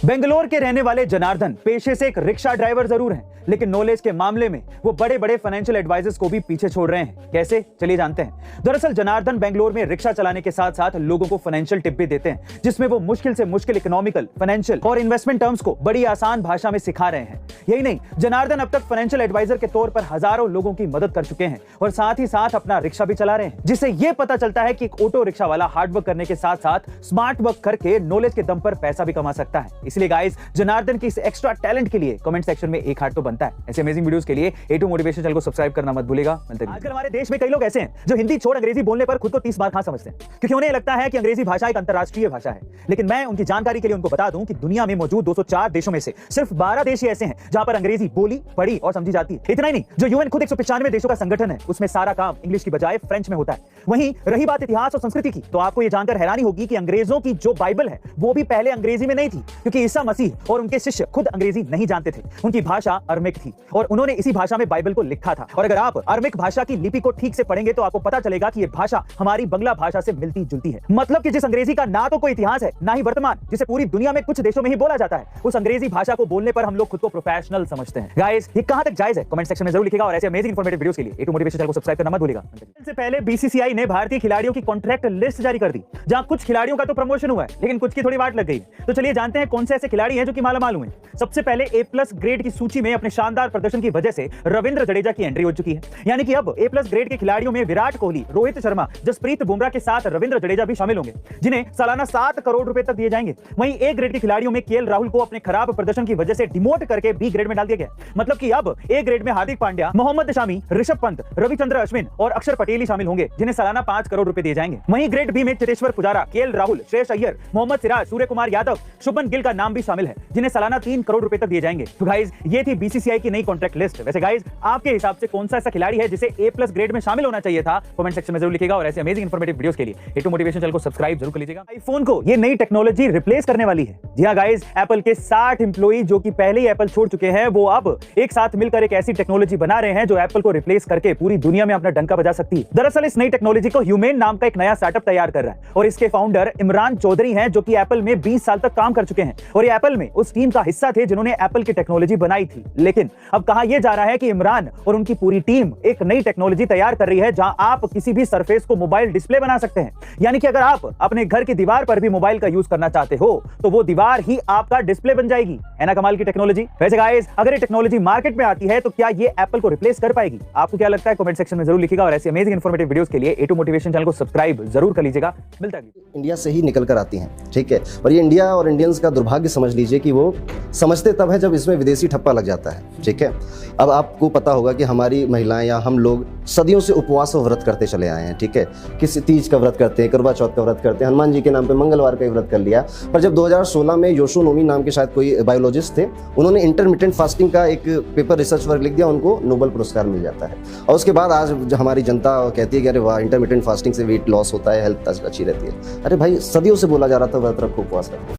बेंगलोर के रहने वाले जनार्दन पेशे से एक रिक्शा ड्राइवर जरूर हैं, लेकिन नॉलेज के मामले में वो बड़े बड़े फाइनेंशियल एडवाइजर्स को भी पीछे छोड़ रहे हैं। कैसे, चलिए जानते हैं। दरअसल जनार्दन बेंगलोर में रिक्शा चलाने के साथ साथ लोगों को फाइनेंशियल टिप भी देते हैं, जिसमें वो मुश्किल से मुश्किल इकोनॉमिकल, फाइनेंशियल और इन्वेस्टमेंट टर्म्स को बड़ी आसान भाषा में सिखा रहे हैं। यही नहीं, जनार्दन अब तक फाइनेंशियल एडवाइजर के तौर पर हजारों लोगों की मदद कर चुके हैं और साथ ही साथ अपना रिक्शा भी चला रहे हैं, जिससे यह पता चलता है कि एक ऑटो रिक्शा वाला हार्ड वर्क करने के साथ साथ स्मार्ट वर्क करके नॉलेज के दम पर पैसा भी कमा सकता है। इसलिए गाइस, जनार्दन की इस एक्स्ट्रा टैलेंट के लिए कमेंट सेक्शन में एक हार्ट तो बनता है। ऐसे अमेजिंग वीडियोस के लिए A2 मोटिवेशन चैनल को सब्सक्राइब करना मत भूलिएगा। आजकल हमारे देश में कई लोग ऐसे हैं जो हिंदी छोड़ अंग्रेजी बोलने पर खुद को 30 बार खा समझते हैं, क्योंकि उन्हें लगता है कि अंग्रेजी भाषा एक अंतरराष्ट्रीय भाषा है। लेकिन मैं उनकी जानकारी के लिए उनको बता दूं कि दुनिया में मौजूद 204 देशों में से सिर्फ 12 देश ही ऐसे हैं जहां पर अंग्रेजी बोली, पढ़ी और समझी जाती है। इतना ही नहीं, जो UN खुद 195 देशों का संगठन है, उसमें सारा काम इंग्लिश की बजाय फ्रेंच में होता है। वहीं रही बात इतिहास और संस्कृति की, तो आपको यह जानकर हैरानी होगी कि अंग्रेजों की जो बाइबल है वो भी पहले अंग्रेजी में नहीं थी, क्योंकि ईसा मसीह और उनके शिष्य खुद अंग्रेजी नहीं जानते थे। उनकी भाषा अरमिक थी और उन्होंने इसी भाषा में बाइबल को लिखा था। और अगर आप अरमिक भाषा की लिपि को ठीक से पढ़ेंगे तो आपको पता चलेगा कि यह भाषा हमारी बंगला भाषा से मिलती जुलती है। मतलब कि जिस अंग्रेजी का ना तो कोई इतिहास है, ना ही वर्तमान, जिसे पूरी दुनिया में कुछ देशों में ही बोला जाता है, उस अंग्रेजी भाषा को बोलने पर हम लोग खुद को प्रोफेशनल समझते हैं। गाइस, ये कहां तक जायज है, कमेंट सेक्शन में जरूर लिखिएगा और ऐसे अमेजिंग इंफॉर्मेटिव वीडियोस के लिए A2 मोटिवेशन चैनल को सब्सक्राइब करना मत भूलिएगा। इससे पहले BCCI ने भारतीय खिलाड़ियों की कॉन्ट्रैक्ट लिस्ट जारी कर दी, जहां कुछ खिलाड़ियों का तो प्रमोशन हुआ है, लेकिन कुछ की थोड़ी वाट लग गई। तो चलिए जानते हैं कौन से ऐसे खिलाड़ी हैं जो कि मालामाल हुए। सबसे पहले A+ ग्रेड की सूची में अपने शानदार प्रदर्शन की वजह से रविंद्र जडेजा की एंट्री हो चुकी है। यानी कि अब A+ ग्रेड के खिलाड़ियों में विराट कोहली, रोहित शर्मा, जसप्रीत बुमराह के साथ रविंद्र जडेजा भी शामिल होंगे, जिन्हें सालाना 7 करोड़ रुपए तक दिए जाएंगे। वहीं A ग्रेड के खिलाड़ियों में KL राहुल को अपने खराब प्रदर्शन की वजह से डिमोट करके B ग्रेड में डाल दिया गया। मतलब कि अब A ग्रेड में हार्दिक पांड्या, मोहम्मद शमी, ऋषभ पंत, रविचंद्र अश्विन और अक्षर पटेल ही शामिल होंगे, जिन्हें सालाना 5 करोड़ रुपए दिए जाएंगे। वहीं ग्रेड B में चेतेश्वर पुजारा, KL राहुल, श्रेयस अय्यर, मोहम्मद सिराज, सूर्य कुमार यादव, शुभमन गिल का नाम भी शामिल है, जिन्हें सालाना 3 करोड़ रुपए तक दिए जाएंगे। तो गाइस, ये थी BCCI की नई कॉन्ट्रैक्ट लिस्ट। वैसे गाइस, आपके हिसाब से कौन सा ऐसा खिलाड़ी है जिसे A+ ग्रेड में शामिल होना चाहिए था, कमेंट सेक्शन में जरूर लिखिएगा और ऐसे अमेजिंग इंफॉर्मेटिव वीडियोस के लिए A2 मोटिवेशन चैनल को सब्सक्राइब जरूर कर लीजिएगा। आईफोन को ये नई टेक्नोलॉजी रिप्लेस करने वाली है। जी हां गाइस, एप्पल के 60 एम्प्लॉई जो कि पहले ही एप्पल छोड़ चुके हैं, वो अब एक साथ मिलकर एक ऐसी टेक्नोलॉजी बना रहे हैं जो एप्पल को रिप्लेस करके पूरी दुनिया में अपना डंका बजा सकती है। दरअसल इस नई टेक्नोलॉजी को ह्यूमेन नाम का एक नया स्टार्टअप तैयार कर रहा है और इसके फाउंडर इमरान चौधरी हैं, जो कि एप्पल में 20 साल तक काम कर चुके हैं और ये एप्पल में उस टीम का हिस्सा थे जिन्होंने एप्पल की टेक्नोलॉजी बनाई थी। लेकिन अब कहा यह जा रहा है कि इमरान और उनकी पूरी टीम एक नई टेक्नोलॉजी तैयार कर रही है जहां आप किसी भी सरफेस को मोबाइल डिस्प्ले बना सकते हैं। यानी कि अगर आप अपने घर की दीवार पर भी मोबाइल का यूज करना चाहते हो तो वो दीवार ही आपका डिस्प्ले बन जाएगी। है ना कमाल की टेक्नोलॉजी। वैसे गाइस, अगर ये टेक्नोलॉजी मार्केट में आती है तो क्या ये एप्पल को रिप्लेस कर पाएगी? आपको क्या लगता है, कमेंट सेक्शन में जरूर लिखिएगा और ऐसी अमेजिंग इंफॉर्मेटिव वीडियोस के लिए A2 मोटिवेशन चैनल को सब्सक्राइब जरूर कर लीजिएगा। मिलता है। इंडिया से ही निकल कर आती हैं, ठीक है। और ये इंडिया और इंडियंस का दुर्भाग्य समझ लीजिए कि वो समझते तब है जब इसमें विदेशी ठप्पा लग जाता है, ठीक है। अब आपको पता होगा कि हमारी महिलाएं या हम लोग सदियों से उपवास और व्रत करते चले आए हैं, ठीक है। किसी तीज का व्रत करते हैं, करवा चौथ का व्रत करते हैं, हनुमान जी के नाम पे मंगलवार का व्रत कर लिया। पर जब 2016 में योशोनोमी नाम के शायद कोई बायोलॉजिस्ट थे, उन्होंने इंटरमिटेंट फास्टिंग का एक पेपर रिसर्च वर्क लिख दिया, उनको नोबेल पुरस्कार मिल जाता है। और उसके बाद आज हमारी जनता कहती है कि अरे वाह, इंटरमिटेंट फास्टिंग से वेट लॉस होता है, हेल्थ अच्छी रहती है। अरे भाई, सदियों से बोला जा रहा था व्रत रखो, उपवास रखो।